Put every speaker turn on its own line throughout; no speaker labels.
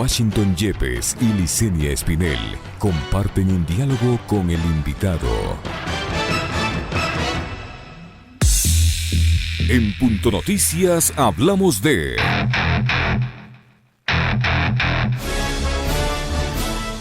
Washington Yepes y Licenia Espinel comparten un diálogo con el invitado. En Punto Noticias hablamos de...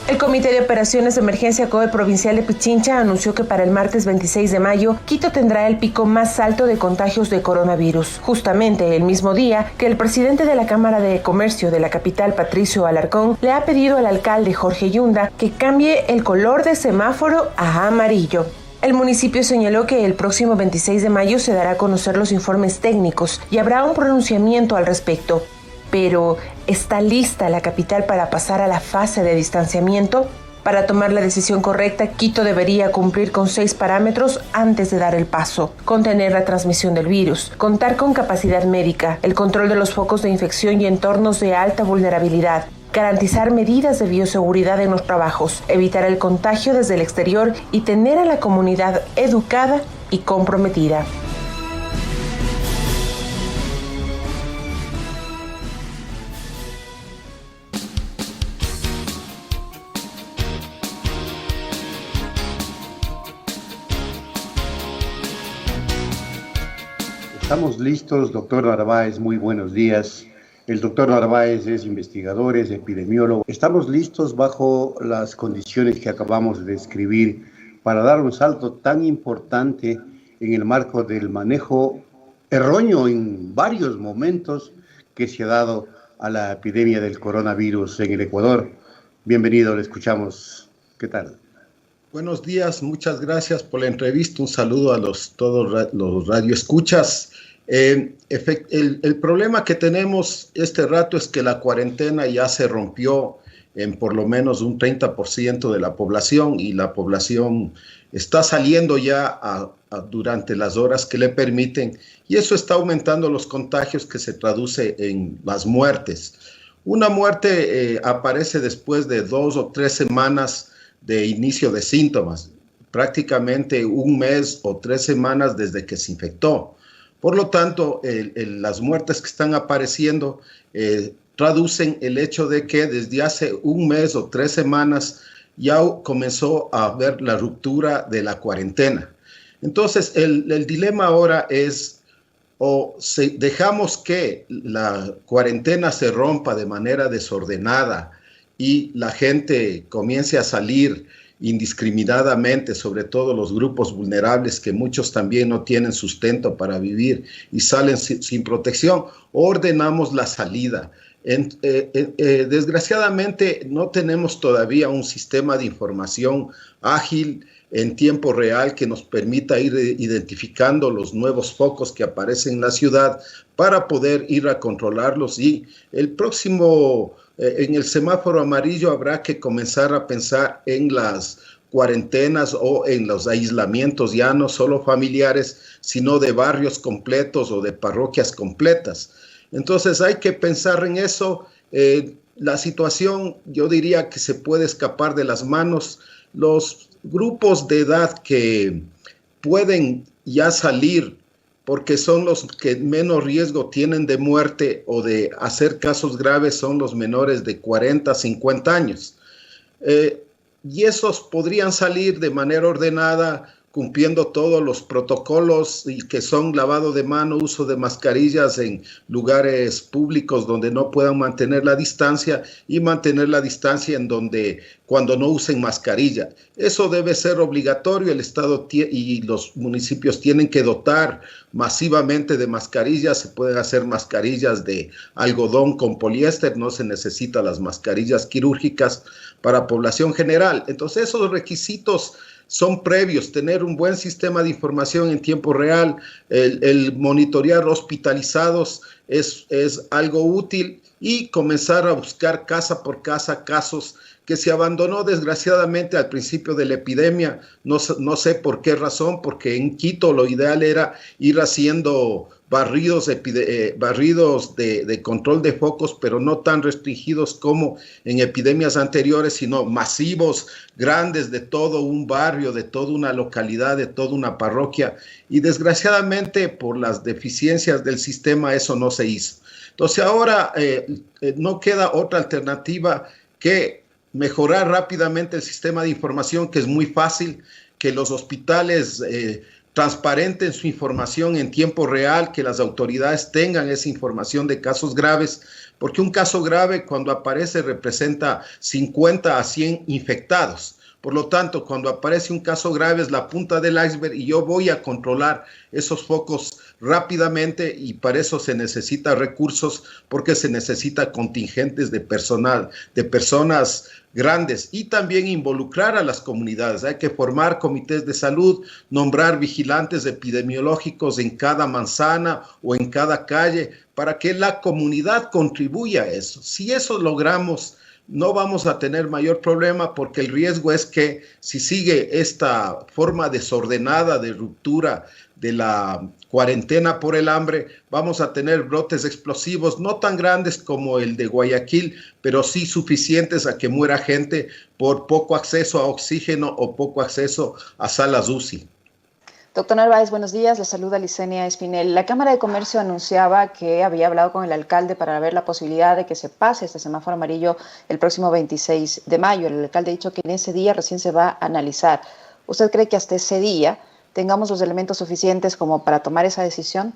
El Comité de Operaciones de Emergencia COE Provincial de Pichincha anunció que para el martes 26 de mayo, Quito tendrá el pico más alto de contagios de coronavirus, justamente el mismo día que el presidente de la Cámara de Comercio de la capital, Patricio Alarcón, le ha pedido al alcalde Jorge Yunda que cambie el color de semáforo a amarillo. El municipio señaló que el próximo 26 de mayo se dará a conocer los informes técnicos y habrá un pronunciamiento al respecto. Pero, ¿está lista la capital para pasar a la fase de distanciamiento? Para tomar la decisión correcta, Quito debería cumplir con 6 parámetros antes de dar el paso: contener la transmisión del virus, contar con capacidad médica, el control de los focos de infección y entornos de alta vulnerabilidad, garantizar medidas de bioseguridad en los trabajos, evitar el contagio desde el exterior y tener a la comunidad educada y comprometida.
Estamos listos, doctor Narváez, muy buenos días. El doctor Narváez es investigador, es epidemiólogo. Estamos listos bajo las condiciones que acabamos de describir para dar un salto tan importante en el marco del manejo erróneo en varios momentos que se ha dado a la epidemia del coronavirus en el Ecuador. Bienvenido, le escuchamos. ¿Qué tal?
Buenos días, muchas gracias por la entrevista. Un saludo a todos los radioescuchas. El problema que tenemos este rato es que la cuarentena ya se rompió en por lo menos un 30% de la población, y la población está saliendo ya durante las horas que le permiten, y eso está aumentando los contagios, que se traduce en las muertes. Una muerte aparece después de 2 o 3 semanas de inicio de síntomas, prácticamente un mes o 3 semanas desde que se infectó. Por lo tanto, las muertes que están apareciendo traducen el hecho de que desde hace un mes o 3 semanas ya comenzó a haber la ruptura de la cuarentena. Entonces, el dilema ahora es, o dejamos que la cuarentena se rompa de manera desordenada y la gente comience a salir indiscriminadamente, sobre todo los grupos vulnerables, que muchos también no tienen sustento para vivir y salen sin protección, ordenamos la salida. Desgraciadamente no tenemos todavía un sistema de información ágil en tiempo real que nos permita ir identificando los nuevos focos que aparecen en la ciudad para poder ir a controlarlos, y el próximo... en el semáforo amarillo habrá que comenzar a pensar en las cuarentenas o en los aislamientos, ya no solo familiares, sino de barrios completos o de parroquias completas. Entonces hay que pensar en eso. La situación, yo diría que se puede escapar de las manos. Los grupos de edad que pueden ya salir, porque son los que menos riesgo tienen de muerte o de hacer casos graves, son los menores de 40, 50 años. Y esos podrían salir de manera ordenada, cumpliendo todos los protocolos, y que son lavado de mano, uso de mascarillas en lugares públicos donde no puedan mantener la distancia, y mantener la distancia en donde cuando no usen mascarilla. Eso debe ser obligatorio. El Estado y los municipios tienen que dotar masivamente de mascarillas. Se pueden hacer mascarillas de algodón con poliéster, no se necesitan las mascarillas quirúrgicas para población general. Entonces esos requisitos son previos: tener un buen sistema de información en tiempo real, el monitorear hospitalizados es algo útil, y comenzar a buscar casa por casa casos que se abandonó desgraciadamente al principio de la epidemia. No sé por qué razón, porque en Quito lo ideal era ir haciendo barridos de control de focos, pero no tan restringidos como en epidemias anteriores, sino masivos, grandes, de todo un barrio, de toda una localidad, de toda una parroquia. Y desgraciadamente, por las deficiencias del sistema, eso no se hizo. Entonces ahora no queda otra alternativa que mejorar rápidamente el sistema de información, que es muy fácil, que los hospitales transparenten su información en tiempo real, que las autoridades tengan esa información de casos graves, porque un caso grave cuando aparece representa 50 a 100 infectados. Por lo tanto, cuando aparece un caso grave es la punta del iceberg y yo voy a controlar esos focos rápidamente, y para eso se necesita recursos, porque se necesita contingentes de personal, de personas grandes, y también involucrar a las comunidades. Hay que formar comités de salud, nombrar vigilantes epidemiológicos en cada manzana o en cada calle para que la comunidad contribuya a eso. Si eso logramos, no vamos a tener mayor problema, porque el riesgo es que si sigue esta forma desordenada de ruptura de la cuarentena por el hambre, vamos a tener brotes explosivos, no tan grandes como el de Guayaquil, pero sí suficientes a que muera gente por poco acceso a oxígeno o poco acceso a salas UCI.
Doctor Narváez, buenos días. Le saluda Licenia Espinel. La Cámara de Comercio anunciaba que había hablado con el alcalde para ver la posibilidad de que se pase este semáforo amarillo el próximo 26 de mayo. El alcalde ha dicho que en ese día recién se va a analizar. ¿Usted cree que hasta ese día tengamos los elementos suficientes como para tomar esa decisión?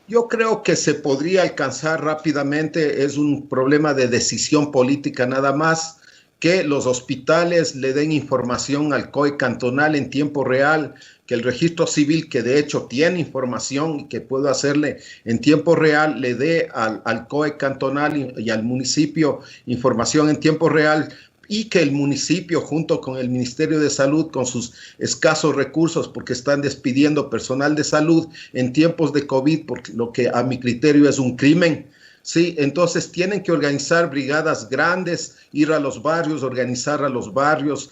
Yo creo que se podría alcanzar rápidamente. Es un problema de decisión política nada más, que los hospitales le den información al COE cantonal en tiempo real, que el registro civil, que de hecho tiene información y que puede hacerle en tiempo real, le dé al COE cantonal y al municipio información en tiempo real, y que el municipio, junto con el Ministerio de Salud, con sus escasos recursos, porque están despidiendo personal de salud en tiempos de COVID, porque lo que a mi criterio es un crimen, ¿sí? Entonces tienen que organizar brigadas grandes, ir a los barrios, organizar a los barrios,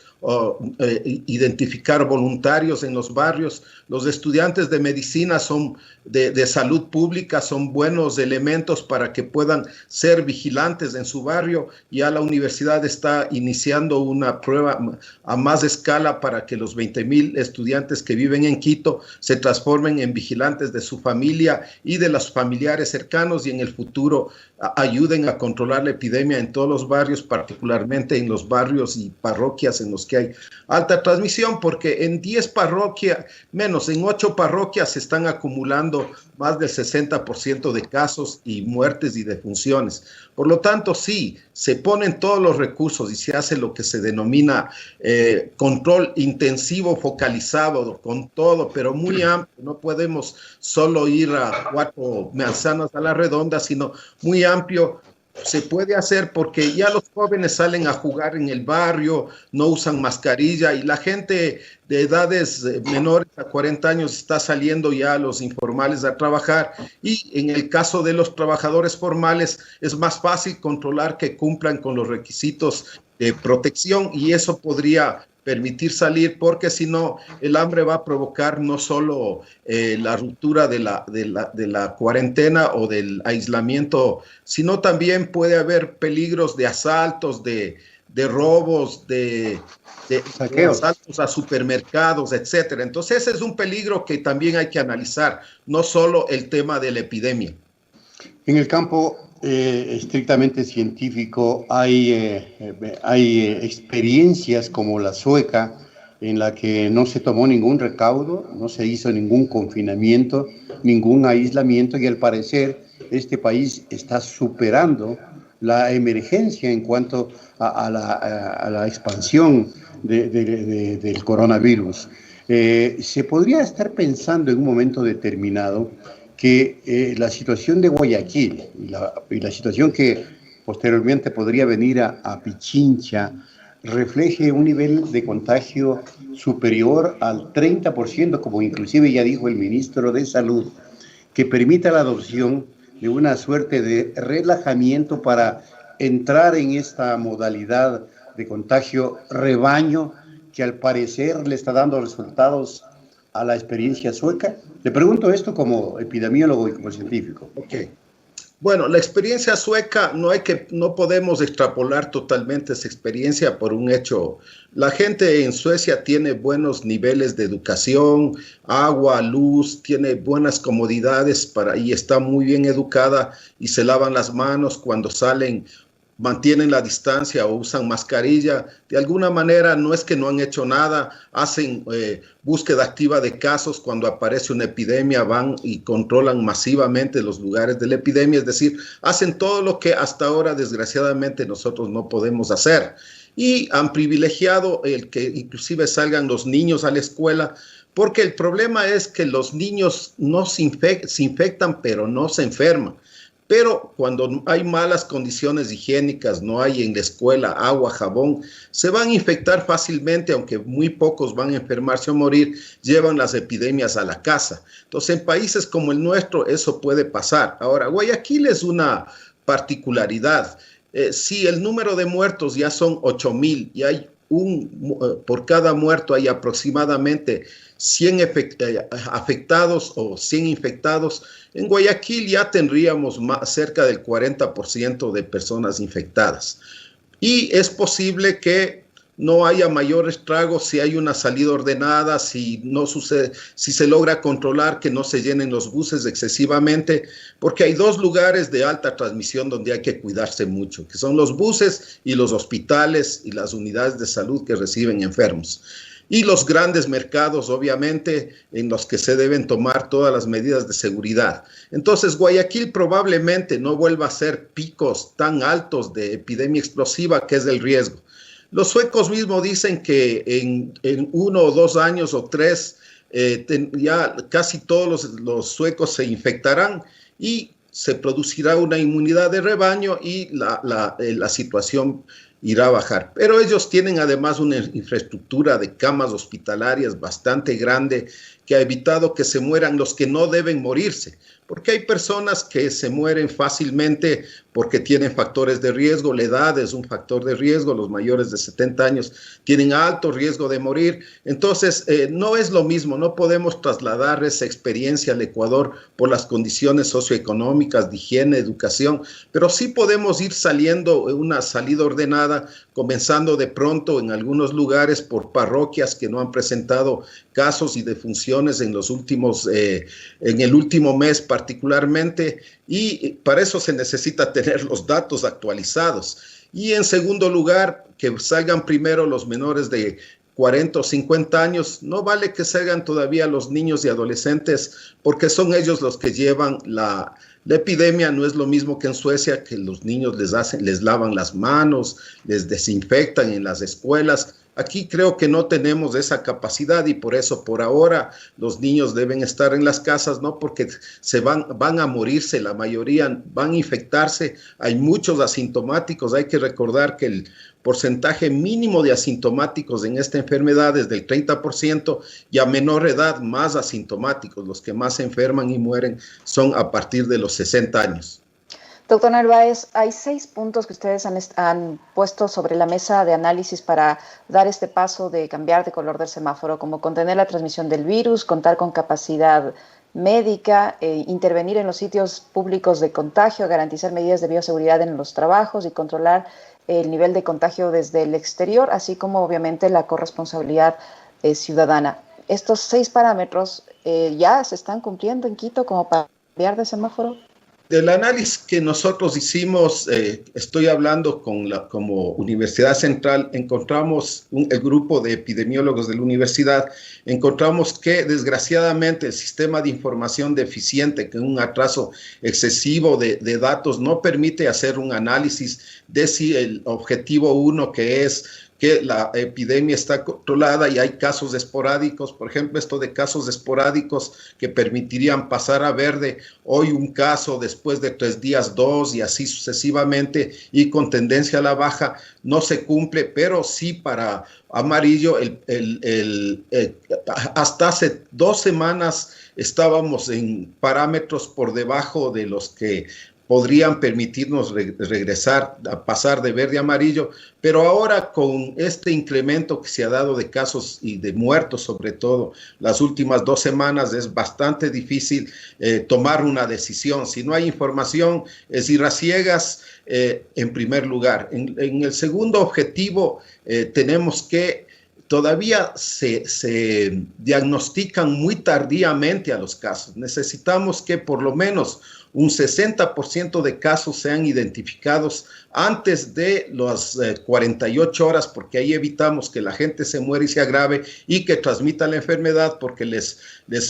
identificar voluntarios en los barrios. Los estudiantes de medicina son de salud pública, son buenos elementos para que puedan ser vigilantes en su barrio. Ya la universidad está iniciando una prueba a más escala para que los 20,000 estudiantes que viven en Quito se transformen en vigilantes de su familia y de los familiares cercanos, y en el futuro ayuden a controlar la epidemia en todos los barrios, particularmente en los barrios y parroquias en los que hay alta transmisión, porque en 10 parroquias, menos, en 8 parroquias se están acumulando más del 60% de casos y muertes y defunciones. Por lo tanto, sí, se ponen todos los recursos y se hace lo que se denomina control intensivo focalizado, con todo, pero muy amplio. No podemos solo ir a 4 manzanas a la redonda, sino muy amplio. Se puede hacer porque ya los jóvenes salen a jugar en el barrio, no usan mascarilla, y la gente de edades menores a 40 años está saliendo ya a los informales a trabajar, y en el caso de los trabajadores formales es más fácil controlar que cumplan con los requisitos de protección, y eso podría permitir salir, porque si no, el hambre va a provocar no solo la ruptura de la cuarentena o del aislamiento, sino también puede haber peligros de asaltos, de robos, de asaltos a supermercados, etcétera. Entonces ese es un peligro que también hay que analizar, no solo el tema de la epidemia.
En el campo estrictamente científico hay experiencias como la sueca, en la que no se tomó ningún recaudo, no se hizo ningún confinamiento, ningún aislamiento, y al parecer este país está superando la emergencia en cuanto a la expansión del coronavirus. Se podría estar pensando en un momento determinado que la situación de Guayaquil y la situación que posteriormente podría venir a Pichincha refleje un nivel de contagio superior al 30%, como inclusive ya dijo el ministro de Salud, que permita la adopción de una suerte de relajamiento para entrar en esta modalidad de contagio rebaño que al parecer le está dando resultados a la experiencia sueca. Le pregunto esto como epidemiólogo y como científico.
Okay. Bueno, la experiencia sueca no podemos extrapolar totalmente esa experiencia por un hecho. La gente en Suecia tiene buenos niveles de educación, agua, luz, tiene buenas comodidades y está muy bien educada y se lavan las manos cuando salen, mantienen la distancia o usan mascarilla. De alguna manera no es que no han hecho nada, hacen búsqueda activa de casos cuando aparece una epidemia, van y controlan masivamente los lugares de la epidemia, es decir, hacen todo lo que hasta ahora desgraciadamente nosotros no podemos hacer. Y han privilegiado el que inclusive salgan los niños a la escuela, porque el problema es que los niños no se infectan, pero no se enferman. Pero cuando hay malas condiciones higiénicas, no hay en la escuela agua, jabón, se van a infectar fácilmente, aunque muy pocos van a enfermarse o morir, llevan las epidemias a la casa. Entonces, en países como el nuestro, eso puede pasar. Ahora, Guayaquil es una particularidad. Si el número de muertos ya son 8,000 y hay por cada muerto hay aproximadamente 100 afectados o 100 infectados, en Guayaquil ya tendríamos cerca del 40% de personas infectadas. Y es posible que no haya mayor estrago si hay una salida ordenada, si se logra controlar que no se llenen los buses excesivamente, porque hay dos lugares de alta transmisión donde hay que cuidarse mucho, que son los buses y los hospitales y las unidades de salud que reciben enfermos. Y los grandes mercados, obviamente, en los que se deben tomar todas las medidas de seguridad. Entonces, Guayaquil probablemente no vuelva a ser picos tan altos de epidemia explosiva, que es el riesgo. Los suecos mismos dicen que en 1 o 2 años o 3, ya casi todos los suecos se infectarán y se producirá una inmunidad de rebaño y la situación irá a bajar. Pero ellos tienen además una infraestructura de camas hospitalarias bastante grande que ha evitado que se mueran los que no deben morirse, porque hay personas que se mueren fácilmente porque tienen factores de riesgo. La edad es un factor de riesgo, los mayores de 70 años tienen alto riesgo de morir. Entonces, no es lo mismo, no podemos trasladar esa experiencia al Ecuador por las condiciones socioeconómicas, de higiene, educación, pero sí podemos ir saliendo una salida ordenada, comenzando de pronto en algunos lugares por parroquias que no han presentado casos y defunciones en el último mes particularmente, y para eso se necesita tener los datos actualizados. Y en segundo lugar, que salgan primero los menores de 40 o 50 años, no vale que salgan todavía los niños y adolescentes, porque son ellos los que llevan la epidemia. No es lo mismo que en Suecia, que los niños les lavan las manos, les desinfectan en las escuelas. Aquí creo que no tenemos esa capacidad y por eso por ahora los niños deben estar en las casas, no porque van a morirse, la mayoría van a infectarse. Hay muchos asintomáticos. Hay que recordar que el porcentaje mínimo de asintomáticos en esta enfermedad es del 30% y a menor edad más asintomáticos. Los que más se enferman y mueren son a partir de los 60 años.
Doctor Narváez, hay 6 puntos que ustedes han puesto sobre la mesa de análisis para dar este paso de cambiar de color del semáforo, como contener la transmisión del virus, contar con capacidad médica, intervenir en los sitios públicos de contagio, garantizar medidas de bioseguridad en los trabajos y controlar el nivel de contagio desde el exterior, así como obviamente la corresponsabilidad ciudadana. Estos 6 parámetros ya se están cumpliendo en Quito como para cambiar de semáforo.
Del análisis que nosotros hicimos, estoy hablando como Universidad Central, encontramos el grupo de epidemiólogos de la universidad, encontramos que desgraciadamente el sistema de información deficiente, con un atraso excesivo de datos, no permite hacer un análisis de si el objetivo 1, que es que la epidemia está controlada y hay casos esporádicos, por ejemplo, esto de casos esporádicos que permitirían pasar a verde, hoy un caso, después de 3 días 2 y así sucesivamente, y con tendencia a la baja, no se cumple, pero sí para amarillo, hasta hace 2 semanas estábamos en parámetros por debajo de los que podrían permitirnos regresar a pasar de verde a amarillo, pero ahora con este incremento que se ha dado de casos y de muertos, sobre todo las últimas 2 semanas, es bastante difícil tomar una decisión. Si no hay información, es ir a ciegas en primer lugar. En el segundo objetivo, tenemos que todavía se diagnostican muy tardíamente a los casos. Necesitamos que por lo menos un 60% de casos sean identificados antes de las 48 horas, porque ahí evitamos que la gente se muera y se agrave y que transmita la enfermedad, porque les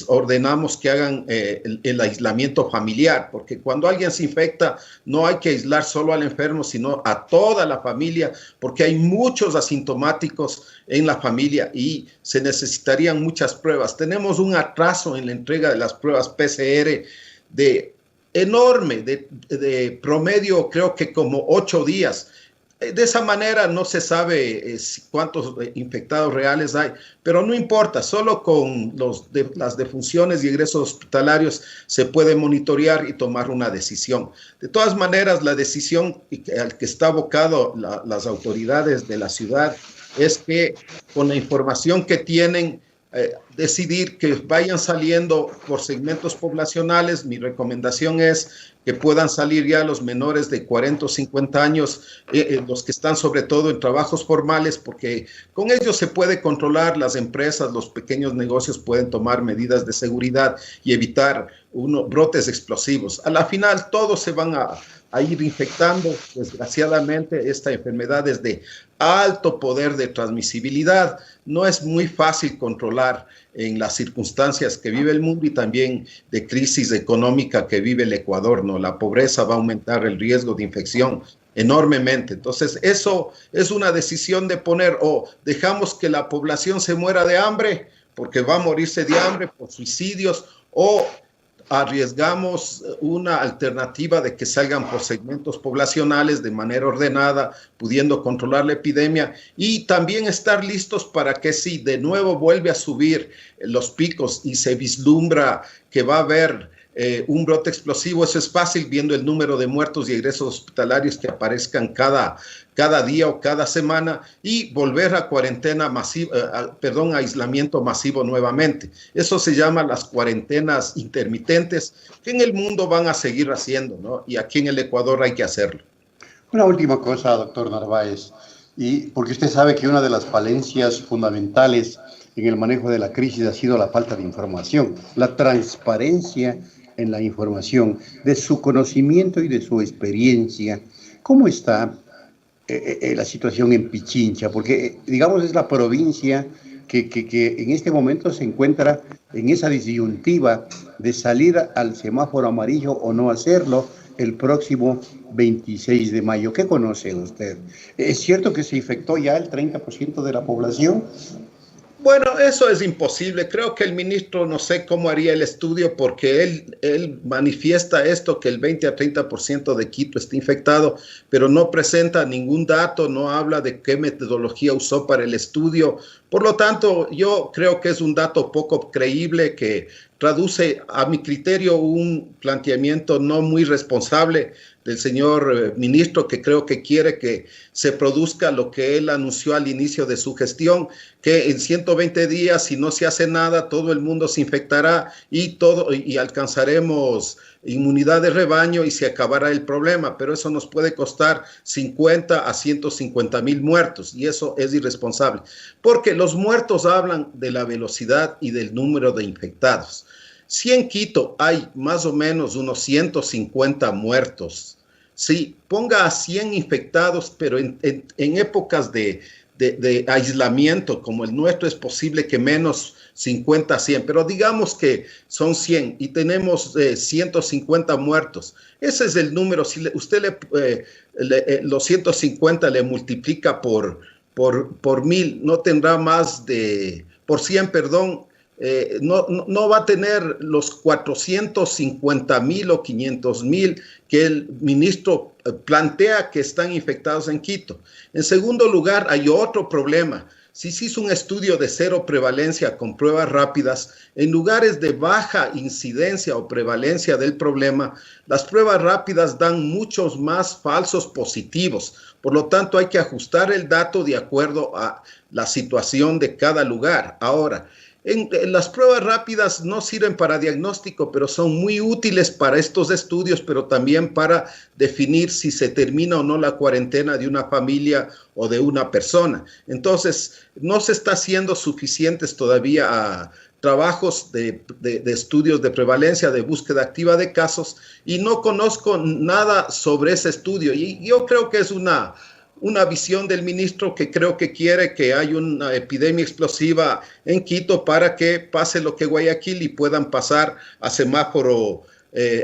ordenamos que hagan el aislamiento familiar, porque cuando alguien se infecta no hay que aislar solo al enfermo, sino a toda la familia, porque hay muchos asintomáticos en la familia y se necesitarían muchas pruebas. Tenemos un atraso en la entrega de las pruebas PCR enorme, de promedio creo que como 8 días. De esa manera no se sabe cuántos infectados reales hay, pero no importa, solo con las defunciones y egresos hospitalarios se puede monitorear y tomar una decisión. De todas maneras, la decisión al que está abocado las autoridades de la ciudad es que con la información que tienen, decidir que vayan saliendo por segmentos poblacionales. Mi recomendación es que puedan salir ya los menores de 40 o 50 años, los que están sobre todo en trabajos formales, porque con ellos se puede controlar las empresas, los pequeños negocios pueden tomar medidas de seguridad y evitar brotes explosivos. A la final todos se van a ir infectando. Desgraciadamente, esta enfermedad es de alto poder de transmisibilidad. No es muy fácil controlar en las circunstancias que vive el mundo y también de crisis económica que vive el Ecuador, ¿no? La pobreza va a aumentar el riesgo de infección enormemente. Entonces, eso es una decisión de poner, o dejamos que la población se muera de hambre, porque va a morirse de hambre por suicidios, o arriesgamos una alternativa de que salgan por segmentos poblacionales de manera ordenada, pudiendo controlar la epidemia y también estar listos para que si de nuevo vuelve a subir los picos y se vislumbra que va a haber un brote explosivo. Eso es fácil viendo el número de muertos y egresos hospitalarios que aparezcan cada día o cada semana, y volver a cuarentena masiva, aislamiento masivo nuevamente. Eso se llama las cuarentenas intermitentes, que en el mundo van a seguir haciendo, ¿no? Y aquí en el Ecuador hay que hacerlo.
Una última cosa, doctor Narváez, y porque usted sabe que una de las falencias fundamentales en el manejo de la crisis ha sido la falta de información, la transparencia en la información, de su conocimiento y de su experiencia. ¿Cómo está la situación en Pichincha? Porque, digamos, es la provincia que en este momento se encuentra en esa disyuntiva de salir al semáforo amarillo o no hacerlo el próximo 26 de mayo. ¿Qué conoce usted? ¿Es cierto que se infectó ya el 30% de la población?
Bueno, eso es imposible. Creo que el ministro no sé cómo haría el estudio, porque él manifiesta esto, que el 20 a 30% de Quito está infectado, pero no presenta ningún dato, no habla de qué metodología usó para el estudio. Por lo tanto, yo creo que es un dato poco creíble que traduce, a mi criterio, un planteamiento no muy responsable del señor ministro, que creo que quiere que se produzca lo que él anunció al inicio de su gestión, que en 120 días, si no se hace nada, todo el mundo se infectará y alcanzaremos inmunidad de rebaño y se acabará el problema, pero eso nos puede costar 50 a 150 mil muertos, y eso es irresponsable, porque los muertos hablan de la velocidad y del número de infectados. Si en Quito hay más o menos unos 150 muertos, sí, ponga a 100 infectados, pero en épocas de aislamiento como el nuestro es posible que menos 50 a 100, pero digamos que son 100 y tenemos 150 muertos. Ese es el número. Si usted los 150 le multiplica por 1000, no tendrá más de, por 100, perdón, no va a tener los 450,000 o 500,000 que el ministro plantea que están infectados en Quito. En segundo lugar, hay otro problema. si se hizo un estudio de cero prevalencia con pruebas rápidas, en lugares de baja incidencia o prevalencia del problema, las pruebas rápidas dan muchos más falsos positivos. Por lo tanto, hay que ajustar el dato de acuerdo a la situación de cada lugar. Ahora, las pruebas rápidas no sirven para diagnóstico, pero son muy útiles para estos estudios, pero también para definir si se termina o no la cuarentena de una familia o de una persona. Entonces, no se está haciendo suficientes todavía trabajos de estudios de prevalencia, de búsqueda activa de casos, y no conozco nada sobre ese estudio. Y yo creo que es una visión del ministro que creo que quiere que haya una epidemia explosiva en Quito para que pase lo que Guayaquil y puedan pasar a semáforo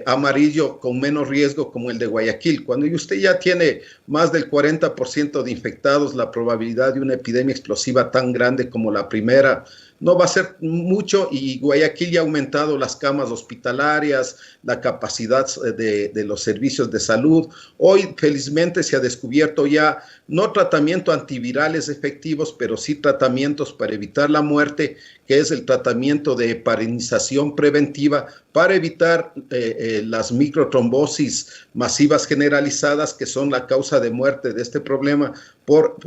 amarillo con menos riesgo como el de Guayaquil. Cuando usted ya tiene más del 40% de infectados, la probabilidad de una epidemia explosiva tan grande como la primera no va a ser mucho, y Guayaquil ya ha aumentado las camas hospitalarias, la capacidad de los servicios de salud. Hoy, felizmente, se ha descubierto ya no tratamientos antivirales efectivos, pero sí tratamientos para evitar la muerte, que es el tratamiento de heparinización preventiva para evitar las microtrombosis masivas generalizadas, que son la causa de muerte de este problema por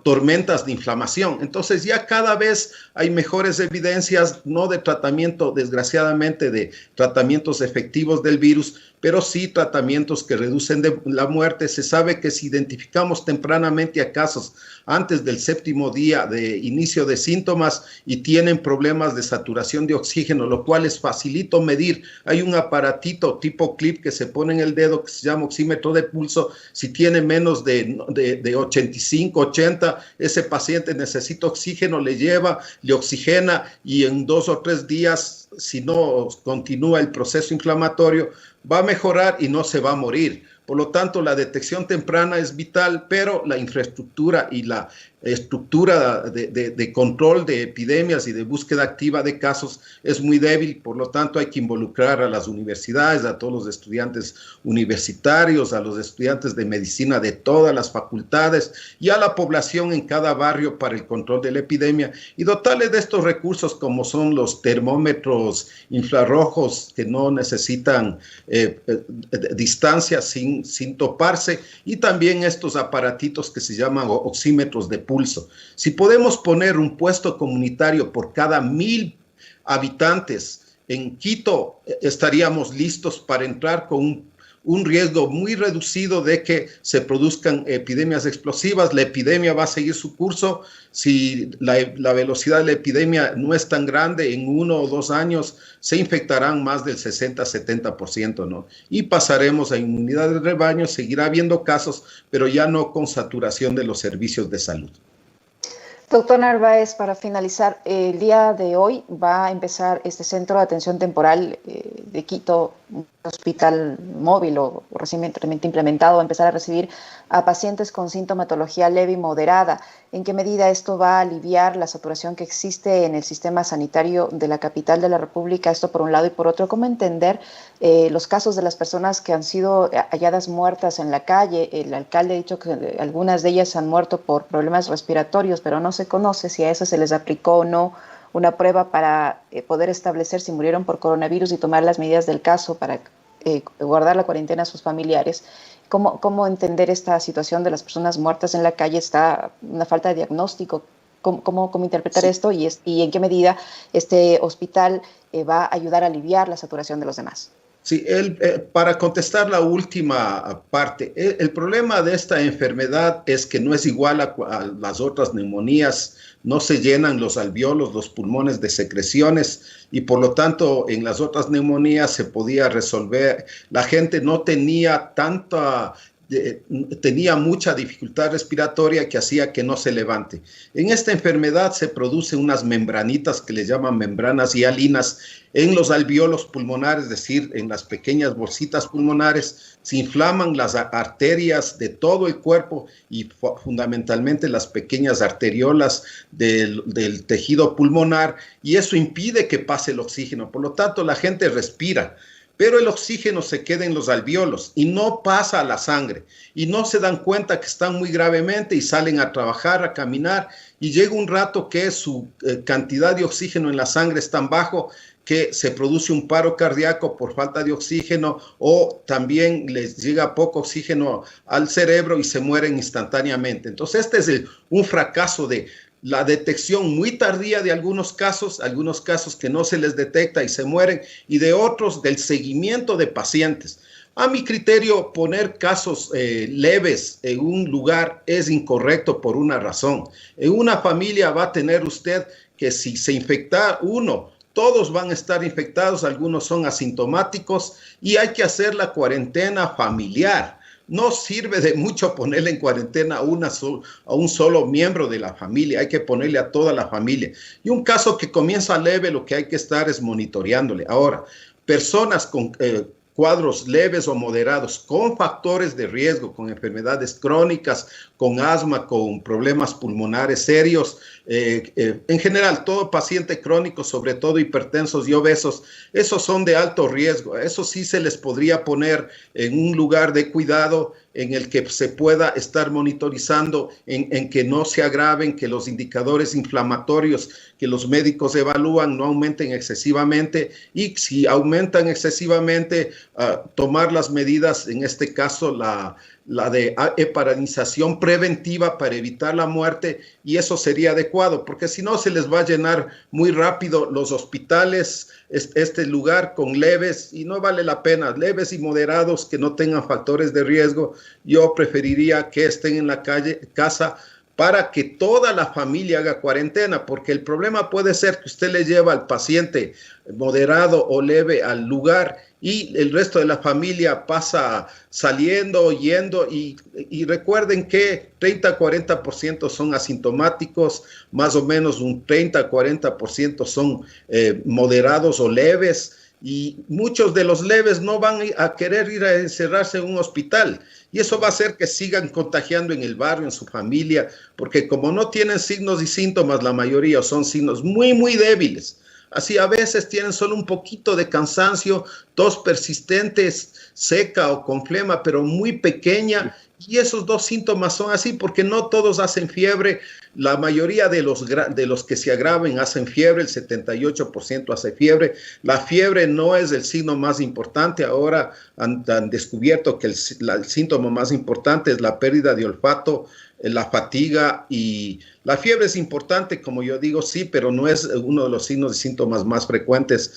tormentas de inflamación. Entonces ya cada vez hay mejores evidencias, no de tratamiento, desgraciadamente, de tratamientos efectivos del virus, pero sí tratamientos que reducen la muerte. Se sabe que si identificamos tempranamente a casos antes del 7º día de inicio de síntomas y tienen problemas de saturación de oxígeno, lo cual es facilito medir. Hay un aparatito tipo clip que se pone en el dedo que se llama oxímetro de pulso. Si tiene menos de 85, 80, ese paciente necesita oxígeno, le lleva, le oxigena, y en 2 o 3 días, si no continúa el proceso inflamatorio, va a mejorar y no se va a morir. Por lo tanto, la detección temprana es vital, pero la infraestructura y la estructura de control de epidemias y de búsqueda activa de casos es muy débil. Por lo tanto, hay que involucrar a las universidades, a todos los estudiantes universitarios, a los estudiantes de medicina de todas las facultades y a la población en cada barrio para el control de la epidemia, y dotarles de estos recursos como son los termómetros infrarrojos que no necesitan distancia sin toparse, y también estos aparatitos que se llaman oxímetros de pulso. Si podemos poner un puesto comunitario por cada 1000 habitantes en Quito, estaríamos listos para entrar con un riesgo muy reducido de que se produzcan epidemias explosivas. La epidemia va a seguir su curso. Si la velocidad de la epidemia no es tan grande, en 1 o 2 años se infectarán más del 60-70%, ¿no? Y pasaremos a inmunidad de rebaño, seguirá habiendo casos, pero ya no con saturación de los servicios de salud.
Doctor Narváez, para finalizar, el día de hoy va a empezar este centro de atención temporal de Quito, un hospital móvil o recientemente implementado, a empezar a recibir a pacientes con sintomatología leve y moderada. ¿En qué medida esto va a aliviar la saturación que existe en el sistema sanitario de la capital de la República? Esto por un lado, y por otro, ¿cómo entender los casos de las personas que han sido halladas muertas en la calle? El alcalde ha dicho que algunas de ellas han muerto por problemas respiratorios, pero no se conoce si a eso se les aplicó o no una prueba para poder establecer si murieron por coronavirus y tomar las medidas del caso para guardar la cuarentena a sus familiares. ¿Cómo entender esta situación de las personas muertas en la calle? ¿Está una falta de diagnóstico? ¿Cómo interpretar esto? ¿Y en qué medida este hospital va a ayudar a aliviar la saturación de los demás?
Sí, para contestar la última parte, el problema de esta enfermedad es que no es igual a las otras neumonías. No se llenan los alvéolos, los pulmones de secreciones, y por lo tanto en las otras neumonías se podía resolver. La gente no tenía tenía mucha dificultad respiratoria que hacía que no se levante. En esta enfermedad se producen unas membranitas que le llaman membranas hialinas en los alvéolos pulmonares, es decir, en las pequeñas bolsitas pulmonares. Se inflaman las arterias de todo el cuerpo y fundamentalmente las pequeñas arteriolas del tejido pulmonar, y eso impide que pase el oxígeno. Por lo tanto, la gente respira, pero el oxígeno se queda en los alvéolos y no pasa a la sangre. Y no se dan cuenta que están muy gravemente y salen a trabajar, a caminar, y llega un rato que su cantidad de oxígeno en la sangre es tan bajo que se produce un paro cardíaco por falta de oxígeno, o también les llega poco oxígeno al cerebro y se mueren instantáneamente. Entonces este es un fracaso de la detección muy tardía de algunos casos que no se les detecta y se mueren, y de otros del seguimiento de pacientes. A mi criterio, poner casos leves en un lugar es incorrecto por una razón. En una familia va a tener usted que si se infecta uno, todos van a estar infectados, algunos son asintomáticos, y hay que hacer la cuarentena familiar. No sirve de mucho ponerle en cuarentena a un solo miembro de la familia, hay que ponerle a toda la familia. Y un caso que comienza leve, lo que hay que estar es monitoreándole. Ahora, personas con cuadros leves o moderados, con factores de riesgo, con enfermedades crónicas, con asma, con problemas pulmonares serios, en general, todo paciente crónico, sobre todo hipertensos y obesos, esos son de alto riesgo. Eso sí se les podría poner en un lugar de cuidado en el que se pueda estar monitorizando, en que no se agraven, que los indicadores inflamatorios que los médicos evalúan no aumenten excesivamente, y si aumentan excesivamente, tomar las medidas, en este caso la de heparinización preventiva para evitar la muerte, y eso sería adecuado, porque si no se les va a llenar muy rápido los hospitales, este lugar con leves, y no vale la pena, leves y moderados que no tengan factores de riesgo. Yo preferiría que estén en la casa, para que toda la familia haga cuarentena, porque el problema puede ser que usted le lleva al paciente moderado o leve al lugar y el resto de la familia pasa saliendo, yendo, y recuerden que 30-40% son asintomáticos, más o menos un 30-40% son moderados o leves, y muchos de los leves no van a querer ir a encerrarse en un hospital, y eso va a hacer que sigan contagiando en el barrio, en su familia, porque como no tienen signos y síntomas, la mayoría son signos muy, muy débiles. Así a veces tienen solo un poquito de cansancio, tos persistente, seca o con flema, pero muy pequeña. Y esos dos síntomas son así porque no todos hacen fiebre. La mayoría de los que se agraven hacen fiebre, el 78% hace fiebre. La fiebre no es el signo más importante. Ahora han descubierto que el síntoma más importante es la pérdida de olfato, la fatiga, y la fiebre es importante, como yo digo, sí, pero no es uno de los signos y síntomas más frecuentes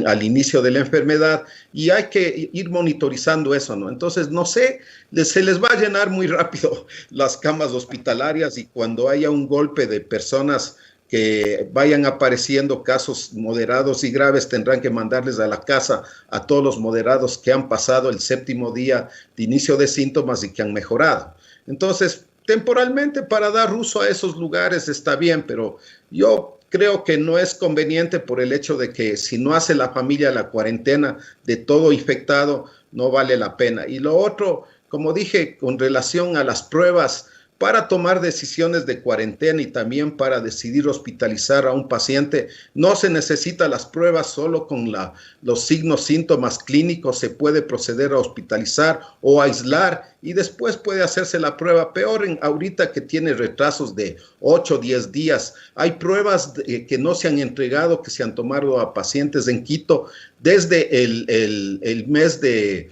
al inicio de la enfermedad, y hay que ir monitorizando eso, ¿no? Entonces, no sé, se les va a llenar muy rápido las camas hospitalarias, y cuando haya un golpe de personas que vayan apareciendo casos moderados y graves, tendrán que mandarles a la casa a todos los moderados que han pasado el 7º día de inicio de síntomas y que han mejorado. Entonces, temporalmente, para dar uso a esos lugares está bien, pero yo creo que no es conveniente por el hecho de que si no hace la familia la cuarentena de todo infectado, no vale la pena. Y lo otro, como dije, con relación a las pruebas, para tomar decisiones de cuarentena y también para decidir hospitalizar a un paciente, no se necesita las pruebas, solo con los signos, síntomas clínicos se puede proceder a hospitalizar o aislar, y después puede hacerse la prueba. Peor ahorita que tiene retrasos de 8 o 10 días. Hay pruebas que no se han entregado, que se han tomado a pacientes en Quito desde el mes de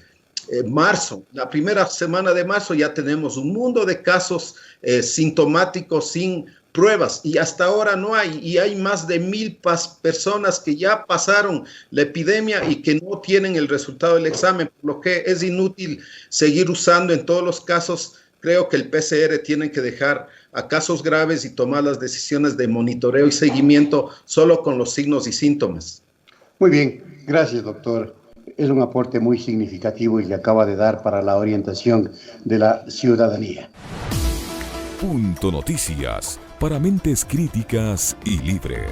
marzo. La primera semana de marzo ya tenemos un mundo de casos sintomáticos sin pruebas, y hasta ahora no hay, y hay más de 1,000 personas que ya pasaron la epidemia y que no tienen el resultado del examen, por lo que es inútil seguir usando en todos los casos. Creo que el PCR tiene que dejar a casos graves y tomar las decisiones de monitoreo y seguimiento solo con los signos y síntomas.
Muy bien, gracias, doctor. Es un aporte muy significativo y le acaba de dar para la orientación de la ciudadanía.
Punto Noticias, para mentes críticas y libres.